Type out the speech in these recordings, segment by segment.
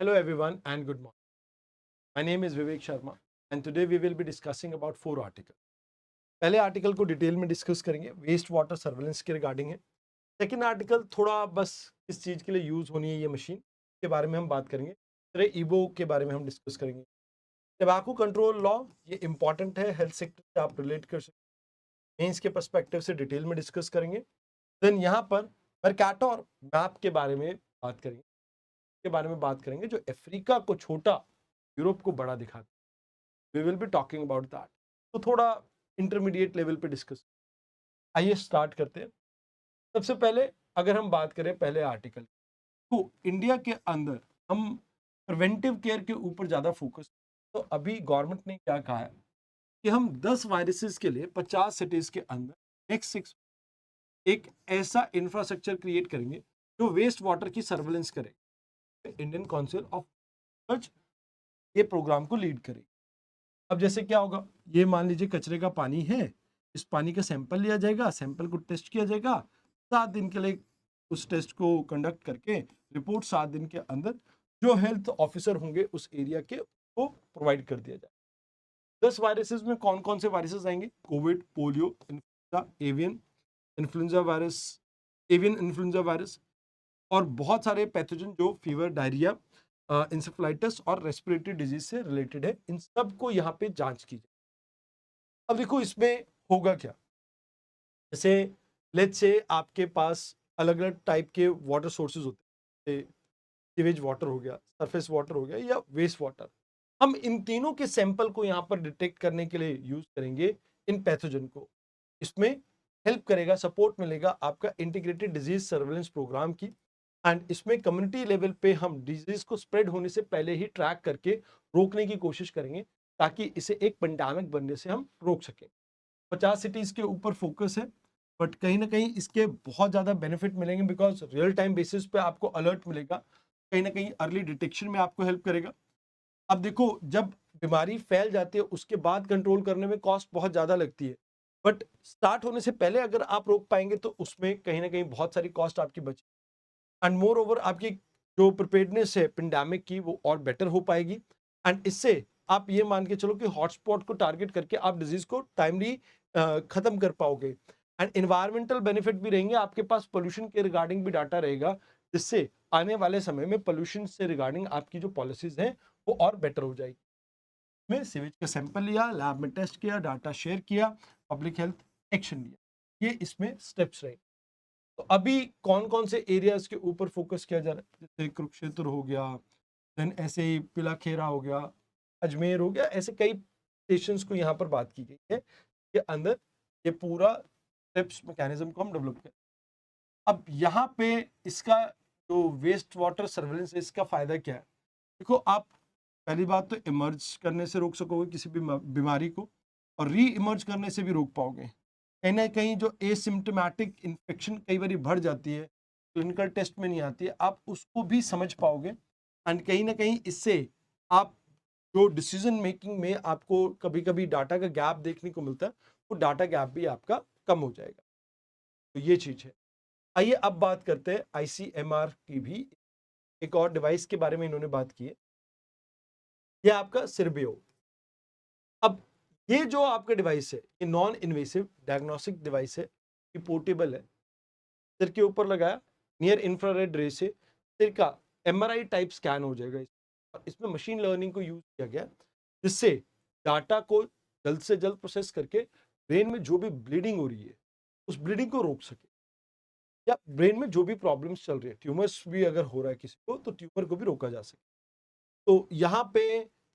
Hello everyone and good morning. My name is Vivek Sharma and today we will be discussing about four articles. पहले article को detail में discuss करेंगे, waste water surveillance के regarding है। Second article थोड़ा बस किस चीज़ के लिए यूज़ होनी है ये मशीन के बारे में हम बात करेंगे। फिर ईबो के बारे में हम डिस्कस करेंगे। टबैको कंट्रोल लॉ ये इंपॉर्टेंट है, हेल्थ सेक्टर से आप रिलेट कर सकते हैं, इसके पर्सपेक्टिव से डिटेल में डिस्कस करेंगे। देन यहाँ पर मर्काटो और मैप के बारे में बात करेंगे, जो अफ्रीका को छोटा, यूरोप को बड़ा दिखाता है। We will be talking about that. तो थोड़ा इंटरमीडिएट लेवल पे डिस्कस। आइए स्टार्ट करते हैं। सबसे पहले अगर हम बात करें पहले आर्टिकल, तो इंडिया के अंदर हम प्रिवेंटिव केयर के ऊपर ज़्यादा फोकस। तो अभी गवर्नमेंट ने क्या कहा है कि हम 10 वायरसेस के लिए 50 सिटीज के अंदर नेक्स्ट 6 एक ऐसा इंफ्रास्ट्रक्चर क्रिएट करेंगे जो वेस्ट वाटर की सर्वेलेंस करे। इंडियन काउंसिल ऑफ रिसर्च ये प्रोग्राम को लीड करेगी। अब जैसे क्या होगा, ये मान लीजिए कचरे का पानी है, इस पानी का सैंपल लिया जाएगा, सैंपल को टेस्ट किया जाएगा, 7 दिन के लिए उस टेस्ट को कंडक्ट करके रिपोर्ट 7 दिन के अंदर जो हेल्थ ऑफिसर होंगे उस एरिया के को प्रोवाइड कर दिया जाए। 10 वायरसेस में कौन कौन से वायरसेस आएंगे? Covid, polio, influenza, avian influenza virus और बहुत सारे पैथोजन जो फीवर, डायरिया, इंसेफ्लाइटिस और रेस्पिरेटरी डिजीज से रिलेटेड है। इन सब को यहाँ पे जांच की जाए। अब देखो इसमें होगा क्या, जैसे लेट्स से आपके पास अलग अलग टाइप के वाटर सोर्सेज होते हैं, सीवेज वाटर हो गया, सरफेस वाटर हो गया या वेस्ट वाटर। हम इन तीनों के सैंपल को यहाँ पर डिटेक्ट करने के लिए यूज करेंगे इन पैथोजन को। इसमें हेल्प करेगा, सपोर्ट मिलेगा आपका इंटीग्रेटेड डिजीज सर्वेलेंस प्रोग्राम की। एंड इसमें कम्युनिटी लेवल पे हम डिजीज को स्प्रेड होने से पहले ही ट्रैक करके रोकने की कोशिश करेंगे, ताकि इसे एक पेंडेमिक बनने से हम रोक सकें। 50 सिटीज के ऊपर फोकस है, बट कहीं ना कहीं इसके बहुत ज़्यादा बेनिफिट मिलेंगे, बिकॉज रियल टाइम बेसिस पे आपको अलर्ट मिलेगा, कहीं ना कहीं अर्ली डिटेक्शन में आपको हेल्प करेगा। अब देखो, जब बीमारी फैल जाती है उसके बाद कंट्रोल करने में कॉस्ट बहुत ज़्यादा लगती है, बट स्टार्ट होने से पहले अगर आप रोक पाएंगे तो उसमें कहीं ना कहीं बहुत सारी कॉस्ट आपकी बची। एंड मोर ओवर आपकी जो प्रिपेयर्डनेस है पेंडेमिक की वो और बेटर हो पाएगी। एंड इससे आप ये मान के चलो कि हॉटस्पॉट को टारगेट करके आप डिजीज को टाइमली खत्म कर पाओगे। एंड इन्वायरमेंटल बेनिफिट भी रहेंगे, आपके पास पोल्यूशन के रिगार्डिंग भी डाटा रहेगा, जिससे आने वाले समय में पोल्यूशन से रिगार्डिंग आपकी जो पॉलिसीज हैं वो और बेटर हो जाएगी। में सीवेज का सैंपल लिया, लैब में टेस्ट किया, डाटा शेयर किया, पब्लिक हेल्थ एक्शन लिया, ये इसमें स्टेप्स रहे। तो अभी कौन कौन से एरियाज के ऊपर फोकस किया जा रहा है? जैसे कुरुक्षेत्र हो गया, देन ऐसे ही पिलाखेरा हो गया, अजमेर हो गया, ऐसे कई स्टेशंस को यहाँ पर बात की गई है कि अंदर ये पूरा स्टेप्स मैकेनिज्म को हम डेवलप करें। अब यहाँ पे इसका जो वेस्ट वाटर सर्वेलेंस है इसका फायदा क्या है? देखो, आप पहली बात तो इमर्ज करने से रोक सकोगे किसी भी बीमारी को, और री इमर्ज करने से भी रोक पाओगे। कहीं ना कहीं जो एसिम्टोमेटिक इन्फेक्शन कई बार बढ़ जाती है, क्लिनिकल टेस्ट में नहीं आती है, आप उसको भी समझ पाओगे। एंड कहीं ना कहीं इससे आप जो डिसीजन मेकिंग में आपको कभी कभी डाटा का गैप देखने को मिलता है, वो डाटा गैप भी आपका कम हो जाएगा। तो ये चीज है। आइए अब बात करते हैं आईसीएमआर की भी। एक और डिवाइस के बारे में इन्होंने बात की है, ये आपका सिरबियो। अब ये जो आपका डिवाइस है ये नॉन इन्वेसिव डायग्नोस्टिक डिवाइस है, ये पोर्टेबल है, सिर के ऊपर लगाया, नियर इंफ्रारेड रे से सिर का एमआरआई टाइप स्कैन हो जाएगा। और इसमें मशीन लर्निंग को यूज किया गया, जिससे डाटा को जल्द से जल्द प्रोसेस करके ब्रेन में जो भी ब्लीडिंग हो रही है उस ब्लीडिंग को रोक सके, या ब्रेन में जो भी प्रॉब्लम्स चल रही है, ट्यूमर्स भी अगर हो रहा है किसी को तो ट्यूमर को भी रोका जा सके। तो यहाँ पे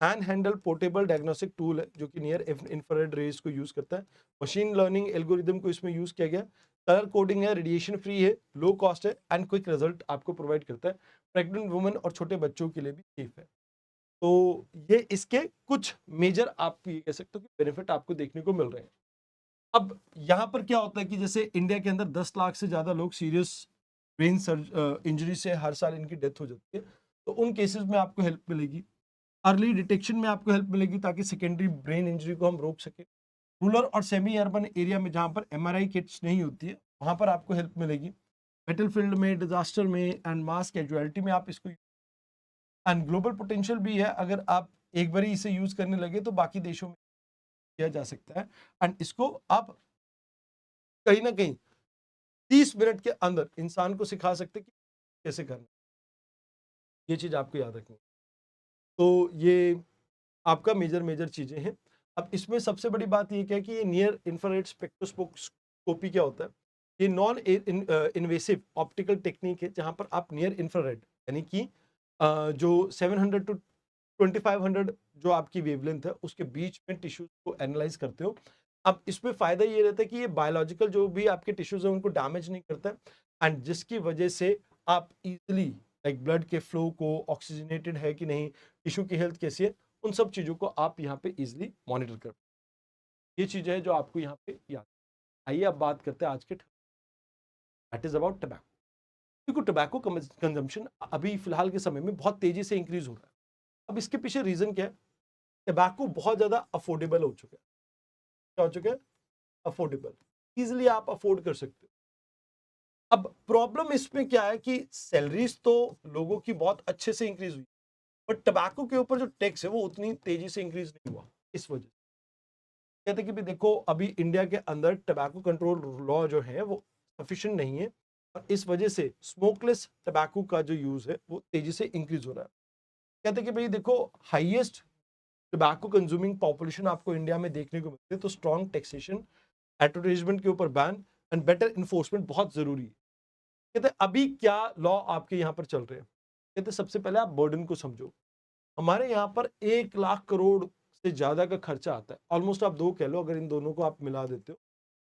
hand handle portable diagnostic tool है जो कि नियर इंफ्रारेड रेज को यूज करता है। मशीन लर्निंग एल्गोरिदम को इसमें यूज किया गया। कलर कोडिंग है, रेडिएशन फ्री है, लो कॉस्ट है एंड क्विक रिजल्ट आपको प्रोवाइड करता है। प्रेग्नेंट वुमेन और छोटे बच्चों के लिए भी सेफ है। तो ये इसके कुछ मेजर आप ये कह सकते हो कि बेनिफिट आपको देखने को मिल रहे हैं। अब यहाँ पर क्या होता है कि जैसे इंडिया के अंदर 10 लाख से ज्यादा लोग सीरियस ब्रेन इंजरी से हर साल इनकी डेथ हो जाती है। तो उन केसेस में आपको हेल्प मिलेगी, अर्ली डिटेक्शन में आपको हेल्प मिलेगी, ताकि सेकेंडरी ब्रेन इंजरी को हम रोक सके। रूरल और सेमी अर्बन एरिया में जहाँ पर एमआरआई किट्स नहीं होती है वहाँ पर आपको हेल्प मिलेगी। बैटल फील्ड में, डिजास्टर में एंड मास कैजुअलिटी में आप इसको एंड ग्लोबल पोटेंशियल भी है, अगर आप एक बार इसे यूज करने लगे तो बाकी देशों में किया जा सकता है। एंड इसको आप कहीं ना कहीं 30 मिनट के अंदर इंसान को सिखा सकते हैं कि कैसे करना है। ये चीज आपको याद रखनी है। तो ये आपका मेजर मेजर चीजें हैं। अब इसमें सबसे बड़ी बात ये क्या है कि ये नियर इंफ्रारेड स्पेक्ट्रोस्कोपी क्या होता है? ये नॉन इन्वेसिव ऑप्टिकल टेक्निक है जहां पर आप नियर इंफ्रारेड यानी कि जो 700 टू 2500 जो आपकी वेवलेंथ है उसके बीच में टिश्यूज को एनालाइज करते हो। अब इसमें फायदा ये रहता है कि ये बायोलॉजिकल जो भी आपके टिश्यूज है उनको डैमेज नहीं करता है, एंड जिसकी वजह से आप इजिली लाइक ब्लड के फ्लो को ऑक्सीजनेटेड है कि नहीं, टिश्यू की हेल्थ कैसी है, उन सब चीजों को आप यहाँ पे इजिली मॉनिटर कर। ये चीज है जो आपको यहाँ पे याद। आइए अब बात करते हैं आज के, दैट इज अबाउट टबैको। क्योंकि टबैको कंजम्पशन अभी फिलहाल के समय में बहुत तेजी से इंक्रीज हो रहा है। अब इसके पीछे रीजन क्या है? टबैको बहुत ज्यादा अफोर्डेबल हो चुका है। क्या हो चुका है? अफोर्डेबल, इजिली आप अफोर्ड कर सकते हो। अब प्रॉब्लम इसमें क्या है कि सैलरीज तो लोगों की बहुत अच्छे से इंक्रीज हुई, बट टबैको के ऊपर जो टैक्स है वो उतनी तेजी से इंक्रीज नहीं हुआ। इस वजह कहते कि भी देखो अभी इंडिया के अंदर टबैको कंट्रोल लॉ जो है वो सफिशिएंट नहीं है, और इस वजह से स्मोकलेस टबैको का जो यूज है वो तेजी से इंक्रीज हो रहा है। कहते कि भाई देखो हाईएस्ट टबैको कंज्यूमिंग पॉपुलेशन आपको इंडिया में देखने को मिलती है, तो स्ट्रॉन्ग टैक्सेशन, एडवर्टाइजमेंट के ऊपर बैन एंड बेटर इन्फोर्समेंट बहुत जरूरी है। कहते अभी क्या लॉ आपके यहाँ पर चल रहे हैं? कहते सबसे पहले आप बर्डन को समझो। हमारे यहाँ पर 1 लाख करोड़ से ज्यादा का खर्चा आता है, ऑलमोस्ट आप दो कह लो अगर इन दोनों को आप मिला देते हो,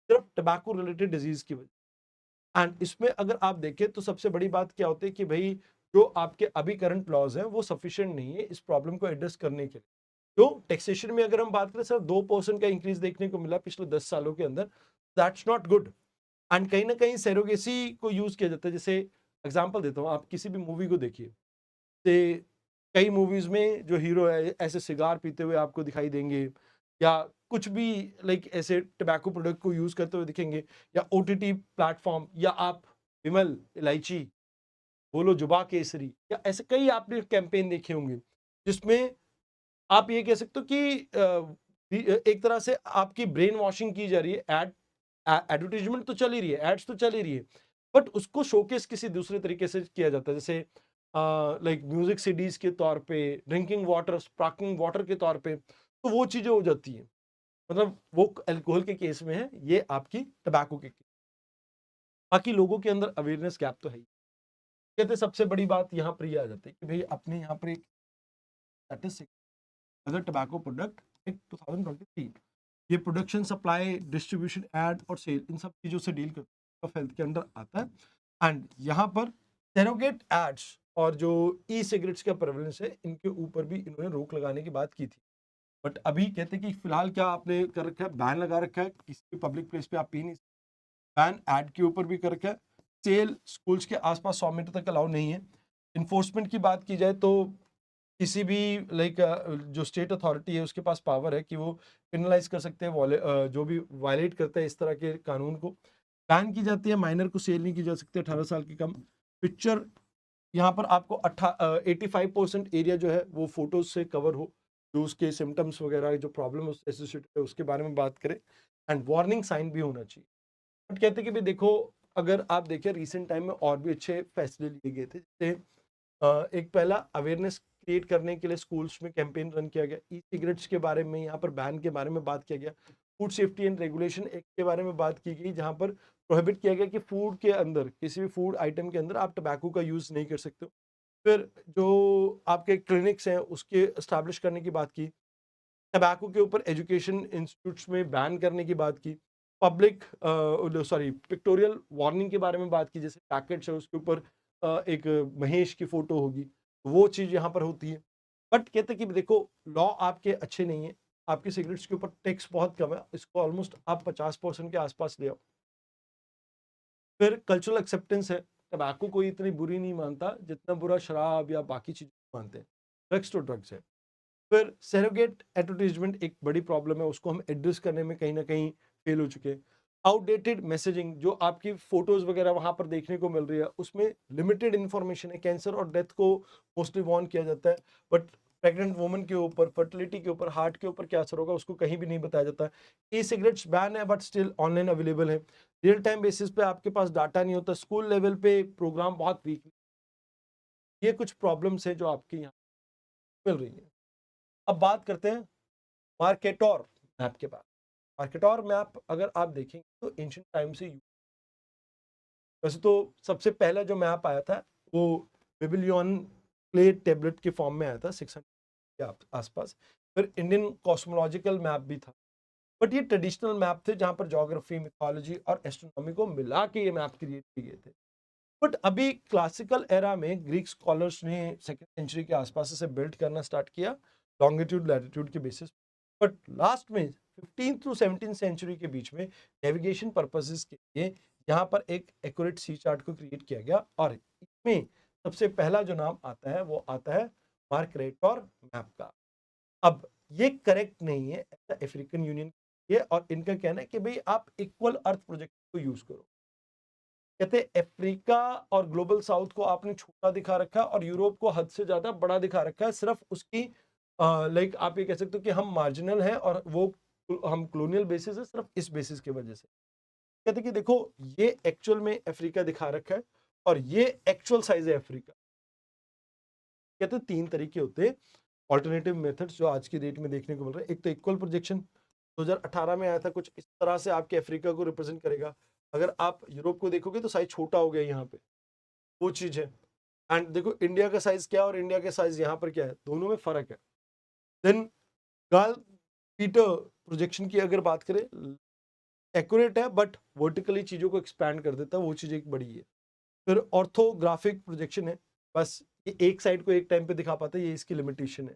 सिर्फ टबैको रिलेटेड डिजीज की वजह। एंड इसमें अगर आप देखें तो सबसे बड़ी बात क्या होती है कि भाई जो आपके अभी करंट लॉज हैं वो सफिशिएंट नहीं है इस प्रॉब्लम को एड्रेस करने के लिए। तो टैक्सेशन में अगर हम बात करें सर 2% का इंक्रीज देखने को मिला पिछले 10 सालों के अंदर, दैट्स नॉट गुड। एंड कहीं ना कहीं सेरोगेसी को यूज किया जाता है। जैसे एग्जांपल देता हूँ, आप किसी भी मूवी को देखिए, से कई मूवीज में जो हीरो है ऐसे सिगार पीते हुए आपको दिखाई देंगे, या कुछ भी लाइक ऐसे टबैको प्रोडक्ट को यूज करते हुए दिखेंगे, या ओटीटी प्लेटफॉर्म, या आप विमल इलायची, बोलो जुबा केसरी, या ऐसे कई आपने कैंपेन देखे होंगे जिसमें आप ये कह सकते हो कि एक तरह से आपकी ब्रेन वॉशिंग की जा रही है। एडवर्टीजमेंट तो चल ही रही है, एड्स तो चल ही रही है, बट उसको शोकेस किसी दूसरे तरीके से किया जाता है, जैसे लाइक म्यूजिक सीडीज के तौर पे, ड्रिंकिंग वाटर, स्पार्कलिंग वाटर के तौर पे, तो वो चीजें हो जाती है। मतलब वो अल्कोहल के केस में है, ये आपकी टबैको के केस। बाकी लोगों के अंदर अवेयरनेस गैप तो है ही। कहते सबसे बड़ी बात यहाँ पर ये आ जाती है कि भाई अपने यहाँ पर एक स्टैटिस्टिक अगर टबैको प्रोडक्ट एक 2023, ये प्रोडक्शन, सप्लाई, डिस्ट्रीब्यूशन, एड और सेल, इन सब चीजों से डील करता है, हेल्थ के अंडर आता है। एंड यहाँ पर सरोगेट एड्स और जो ई सिगरेट्स का प्रेवलेंस है इनके ऊपर भी इन्होंने रोक लगाने की बात की थी। बट अभी कहते हैं कि फिलहाल क्या आपने कर रखा है, बैन लगा रखा है, किसी भी पब्लिक प्लेस पे आप पी नहीं, बैन एड के ऊपर भी कर रखा है। सेल स्कूल्स के आसपास 100 मीटर तक अलाउ नहीं है। इन्फोर्समेंट की बात की जाए तो किसी भी लाइक जो स्टेट अथॉरिटी है उसके पास पावर है कि वो पेनलाइज कर सकते हैं जो भी वायलेट करता है इस तरह के कानून को। बैन की जाती है, माइनर को सेल नहीं की जा सकती 18 साल के कम। पिक्चर यहाँ पर आपको 85% एरिया जो है वो फोटोज से कवर हो, जो उसके सिम्टम्स वगैरह जो प्रॉब्लम एसोसिएटेड है उसके बारे में बात करें। एंड वार्निंग साइन भी होना चाहिए। बट कहते हैं कि भाई देखो अगर आप देखें रिसेंट टाइम में और भी अच्छे फैसले लिए गए थे, जैसे एक पहला अवेयरनेस क्रिएट करने के लिए स्कूल्स में कैंपेन रन किया गया, ई सिगरेट्स के बारे में यहाँ पर बैन के बारे में बात किया गया, food safety and regulation act के बारे में बात की गई जहाँ पर प्रोहिबिट किया गया कि फूड के अंदर, किसी भी फूड आइटम के अंदर आप टबैको का यूज नहीं कर सकते हो। फिर जो आपके क्लिनिक्स हैं उसके स्टैब्लिश करने की बात की, टबैको के ऊपर एजुकेशन इंस्टीट्यूट्स में बैन करने की बात की, पब्लिक पिक्टोरियल वार्निंग के बारे में बात की, जैसे पैकेट्स है उसके ऊपर एक महेश की फोटो होगी, वो चीज यहाँ पर होती है। बट कहते कि देखो लॉ आपके अच्छे नहीं है, आपके सिगरेट्स के ऊपर टैक्स बहुत कम है, इसको ऑलमोस्ट आप 50% के आसपास ले आओ। फिर कल्चरल एक्सेप्टेंस है, टबैको कोई इतनी बुरी नहीं मानता जितना बुरा शराब या बाकी चीजें मानते हैं। ड्रग्स तो ड्रग्स है। फिर सरोगेट एडवर्टीजमेंट एक बड़ी प्रॉब्लम है, उसको हम एड्रेस करने में कहीं ना कहीं फेल हो चुके हैं। आउटडेटेड मैसेजिंग, जो आपकी फोटोज वगैरह वहां पर देखने को मिल रही है उसमें लिमिटेड इंफॉर्मेशन है। कैंसर और डेथ को मोस्टली वॉर्न किया जाता है, बट प्रेग्नेंट वुमन के ऊपर, फर्टिलिटी के ऊपर, हार्ट के ऊपर क्या असर होगा उसको कहीं भी नहीं बताया जाता। ई सिगरेट्स बैन है बट स्टिल ऑनलाइन अवेलेबल है। रियल टाइम बेसिस पे आपके पास डाटा नहीं होता, स्कूल लेवल पे प्रोग्राम बहुत वीक। ये कुछ प्रॉब्लम्स है जो आपके यहाँ मिल रही है। अब बात करते हैं मार्केटोर मैप के बाद। मार्केटोर मैप अगर आप देखेंगे तो एंशिएंट टाइम से, वैसे तो सबसे पहला जो मैप आया था वो बेबीलोनियन क्ले टेबलेट के फॉर्म में आया था 600 के आसपास। फिर इंडियन कॉस्मोलॉजिकल मैप भी था, बट ये ट्रेडिशनल मैप थे जहां पर ज्योग्राफी, मिथोलॉजी और एस्ट्रोनॉमी को मिला के ये मैप क्रिएट किए गए थे। बट अभी क्लासिकल एरा में ग्रीक स्कॉलर्स ने सेकेंड सेंचुरी के आसपास से बिल्ड करना स्टार्ट किया लॉन्गिट्यूड लैटिट्यूड के बेसिस। बट लास्ट में 15 थ्रू 17 सेंचुरी के बीच में नेविगेशन पर्पसेस के लिए यहाँ पर एक एक्यूरेट सी चार्ट को क्रिएट किया गया, और इसमें सबसे पहला जो नाम आता है वो आता है मार्करेटोर मैप का। अब ये करेक्ट नहीं है ऐसा अफ्रीकन यूनियन ये, और इनका कहना है कि भाई आप इक्वल अर्थ प्रोजेक्ट को यूज करो। कहते हैं अफ्रीका और ग्लोबल साउथ को आपने छोटा दिखा रखा है और यूरोप को हद से ज्यादा बड़ा दिखा रखा है, सिर्फ उसकी लाइक आप ये कह सकते हो कि हम मार्जिनल हैं और वो हम कॉलोनियल बेसिस है, सिर्फ इस बेसिस की वजह से। कहते हैं कि देखो ये एक्चुअल में अफ्रीका दिखा रखा है और ये एक्चुअल साइज है अफ्रीका। कहते हैं तीन तरीके होते हैं ऑल्टरनेटिव मेथड्स जो आज की डेट में देखने को मिल रहे हैं। एक तो इक्वल प्रोजेक्शन 2018 में आया था, कुछ इस तरह से आपके अफ्रीका को रिप्रेजेंट करेगा। अगर आप यूरोप को देखोगे तो साइज छोटा हो गया यहाँ पे, वो चीज है। एंड देखो इंडिया का साइज क्या है और इंडिया का साइज यहाँ पर क्या है, दोनों में फर्क है। देन गाल पीटर प्रोजेक्शन की अगर बात करें, एक्यूरेट है बट वर्टिकली चीजों को एक्सपैंड कर देता है, वो चीज एक बड़ी है। फिर ऑर्थोग्राफिक प्रोजेक्शन है, बस ये एक साइड को एक टाइम पे दिखा पाता है, ये इसकी लिमिटेशन है।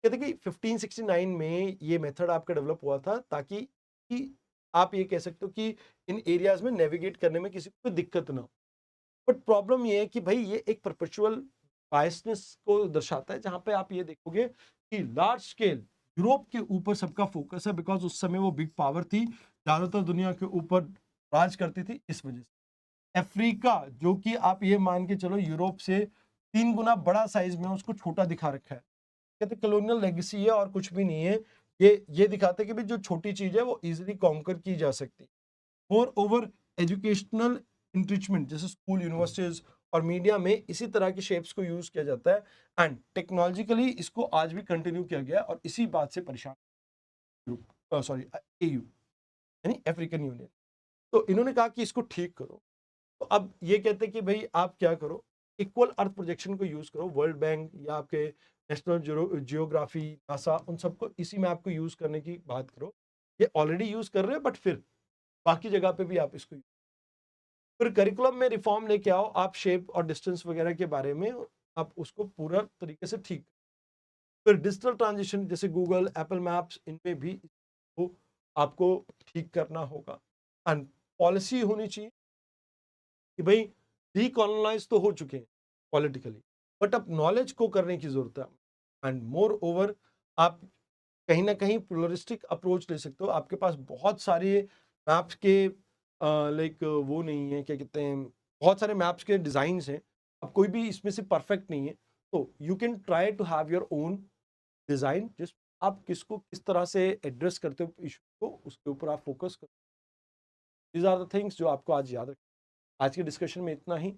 कहते कि 1569 में ये मेथड आपका डेवलप हुआ था ताकि कि आप ये कह सकते हो कि इन एरियाज में नेविगेट करने में किसी को कोई दिक्कत ना हो। बट प्रॉब्लम ये है कि भाई ये एक परपेचुअल बायसनेस को दर्शाता है, जहां पे आप ये देखोगे कि लार्ज स्केल यूरोप के ऊपर सबका फोकस है, बिकॉज उस समय वो बिग पावर थी, ज्यादातर दुनिया के ऊपर राज करती थी, इस वजह से। अफ्रीका जो कि आप ये मान के चलो यूरोप से 3 गुना बड़ा साइज में, उसको छोटा दिखा रखा है। कहते कॉलोनियल लेगेसी है और कुछ भी नहीं है। ये दिखाते हैं कि भाई जो छोटी चीज है वो इजीली कॉन्कर की जा सकती। मोर ओवर एजुकेशनल इंट्रिचमेंट जैसे स्कूल, यूनिवर्सिटीज और मीडिया में इसी तरह के शेप्स को यूज किया जाता है, एंड टेक्नोलॉजिकली इसको आज भी कंटिन्यू किया गया है, और इसी बात से परेशान सॉरी एयू यानी अफ्रीकन यूनियन। तो इन्होंने कहा कि इसको ठीक करो। तो अब ये कहते हैं कि भाई आप क्या करो, इक्वल अर्थ प्रोजेक्शन को यूज करो। वर्ल्ड बैंक या आपके नेशनल जियोग्राफी, नासा, उन सबको इसी मैप को यूज करने की बात करो। ये ऑलरेडी यूज कर रहे हैं बट फिर बाकी जगह पे भी आप इसको, फिर करिकुलम में रिफॉर्म लेके आओ आप, शेप और डिस्टेंस वगैरह के बारे में आप उसको पूरा तरीके से ठीक। फिर डिजिटल ट्रांजिशन जैसे गूगल, एप्पल मैप्स, इनमें भी इसको आपको ठीक करना होगा। एंड पॉलिसी होनी चाहिए कि भाई डीकॉलोनाइज तो हो चुके हैं पॉलिटिकली, बट अब नॉलेज को करने की जरूरत है। एंड मोर ओवर आप कहीं ना कहीं प्लुरलिस्टिक अप्रोच ले सकते हो। आपके पास बहुत सारे मैप्स के लाइक वो नहीं है, क्या कहते हैं, बहुत सारे मैप्स के डिजाइन हैं, अब कोई भी इसमें से परफेक्ट नहीं है। तो you can try to have your own design, जिस आप किसको किस तरह से एड्रेस करते हो इशू को, उसके ऊपर आप फोकस करो। दीज आर द थिंग्स जो आपको आज याद रखें। आज के डिस्कशन में इतना ही।